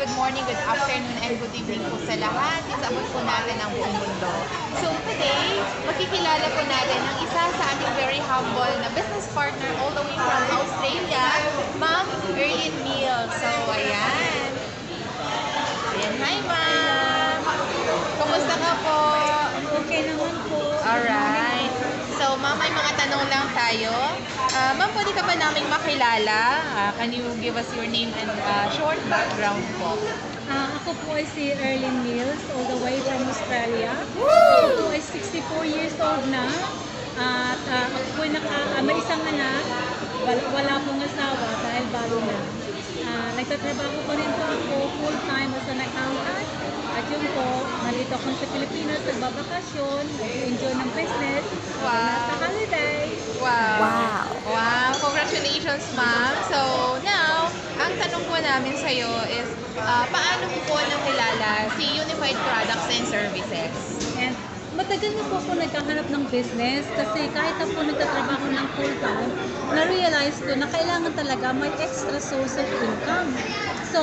good morning, good afternoon, and good evening po sa lahat. Isabot po natin ang buong mundo. So today, makikilala po natin ang isa sa ating very humble na business partner all the way from Australia, Ma'am Erlyn Neal. So ayan. Ayan, hi Ma'am! Kumusta ka po? Okay naman po. Alright. So, Ma'am, may mga tanong lang tayo. Ma'am, pwede ka ba naming makilala? Can you give us your name and short background po? Ako po ay si Erlyn Mills, all the way from Australia. Ako po ay 64 years old na. At ako po ay may isang anak. Wala pong asawa dahil balo na. Nagtatrabaho pa rin po ako full-time as an accountant. At yun po, nandito ako sa Pilipinas, nagbabakasyon, nag-enjoy ng business, sa holiday. Wow! Wow! Congratulations, Ma'am! So, now, ang tanong po namin sa'yo is, paano po nakilala si Unified Products and Services? And matagal na po ako nagkahanap ng business kasi kahit ako nagtatrabaho ng full-time, na-realize ko na kailangan talaga may extra source of income. So,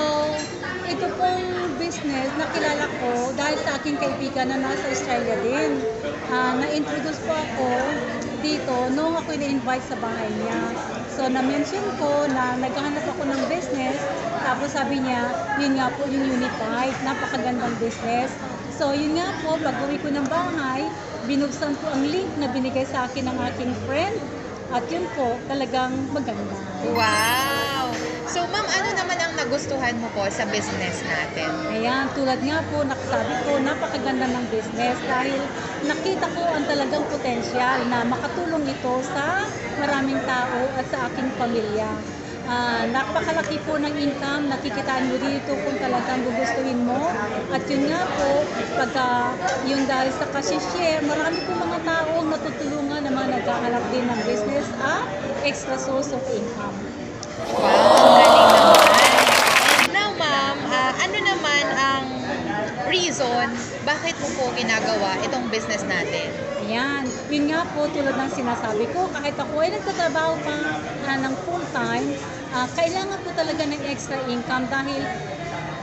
ito pong business nakilala ko dahil sa aking kaibigan na nasa Australia din. Na-introduce po ako dito nung ako na-invite sa bahay niya. So, na-mention ko na naghahanap ako ng business. Tapos sabi niya, yun nga po yung Unified, napakagandang business. So, yun nga po, pag-uwi ko ng bahay, binuksan ko ang link na binigay sa akin ng aking friend. At yun po, talagang maganda. Wow! So, Ma'am, ano naman ang nagustuhan mo po sa business natin? Ayan, tulad nga po, nakasabi ko, napakaganda ng business dahil nakita ko ang talagang potensyal na makatulong ito sa maraming tao at sa aking pamilya. Napakalaki po ng income, nakikitaan mo dito kung talagang gugustuhin mo. At yun nga po, pagka yung dahil sa cashier, marami po mga taong natutulungan na mga naghahanap din ng business at extra source of income. Wow! Galing naman! And now, Ma'am, ano naman ang reason bakit mo po ginagawa itong business natin? Ayan, yun nga po tulad ng sinasabi ko, kahit ako ay nagtatrabaho pa ng full-time, kailangan po talaga ng extra income dahil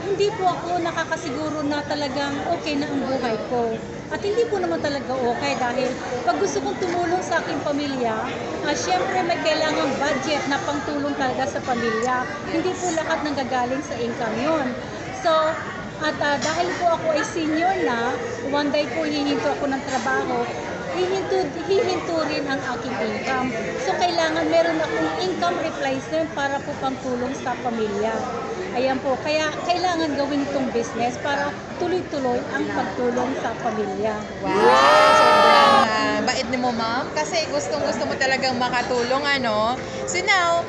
hindi po ako nakakasiguro na talagang okay na ang buhay ko. At hindi po naman talaga okay dahil pag gusto kong tumulong sa aking pamilya, syempre may kailangang budget na pangtulong talaga sa pamilya. Hindi po lahat nanggagaling sa income yun. So, at dahil po ako ay senior na, one day po hihinto ako ng trabaho, hihinto rin ang aking income. So, kailangan meron akong income replacement para po pangtulong sa pamilya. Ayan po, kaya kailangan gawin itong business para tuloy-tuloy ang pagtulong sa pamilya. Wow! Sobrang bait ni mo, Ma'am. Kasi gustong-gusto mo talagang makatulong, ano? So now,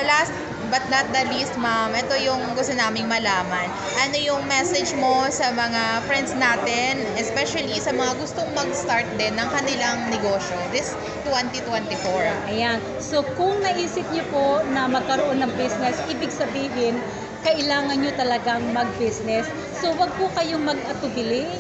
last but not the least, Ma'am, ito yung gusto naming malaman. Ano yung message mo sa mga friends natin, especially sa mga gustong mag-start din ng kanilang negosyo this 2024? Ayan. So, kung naisip niyo po na magkaroon ng business, ibig sabihin, kailangan nyo talagang mag-business. So, wag po kayong mag-atubili.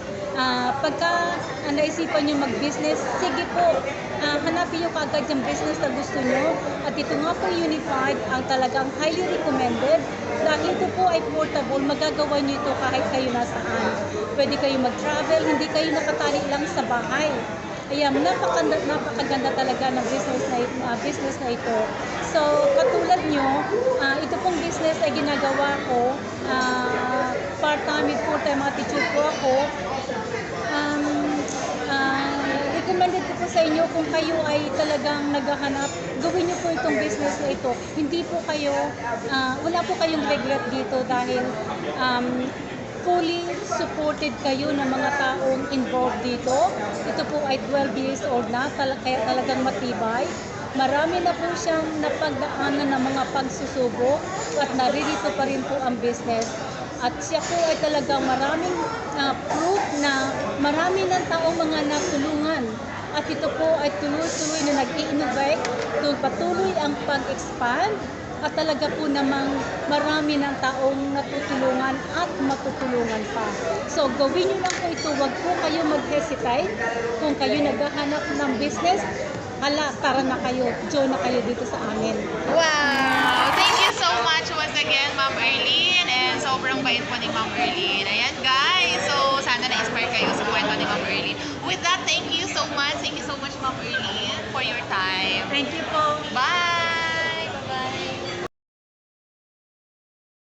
Pagka naisipan nyo mag-business, sige po, hanapin nyo kaagad yung business na gusto nyo. At ito nga po Unified, ang talagang highly recommended. Dahil ito po ay portable, magagawa nyo ito kahit kayo nasaan. Pwede kayo mag-travel, hindi kayo nakatali lang sa bahay. Ayan, napakaganda talaga ng business na ito. So, katulad nyo, ito pong business ay ginagawa ko, part-time with full-time attitude po ako. Recommended ko po sa inyo kung kayo ay talagang naghahanap, gawin nyo po itong business na ito. Hindi po kayo, wala po kayong regret dito dahil fully supported kayo ng mga taong involved dito. Ito po ay 12 years old na, kaya talagang matibay. Marami na po siyang napagdaanan ng mga pagsusubok at naririto pa rin po ang business. At siya po ay talagang maraming proof na marami ng taong mga natulungan. At ito po ay tuloy-tuloy na nag-i-innovate, patuloy ang pag-expand. At talaga po namang marami ng taong natutulungan at matutulungan pa. So, gawin nyo lang po ito. Huwag po kayo mag-hesitate. Kung kayo naghahanap ng business, tara na kayo. Join na kayo dito sa amin. Wow! Thank you so much once again, Ma'am Erlyn. And sobrang bait kwento ni Ma'am Erlyn. Ayan guys, so sana na-inspire kayo sa kwento ni Ma'am Erlyn. With that, thank you so much. Thank you so much, Ma'am Erlyn, for your time. Thank you po. Bye!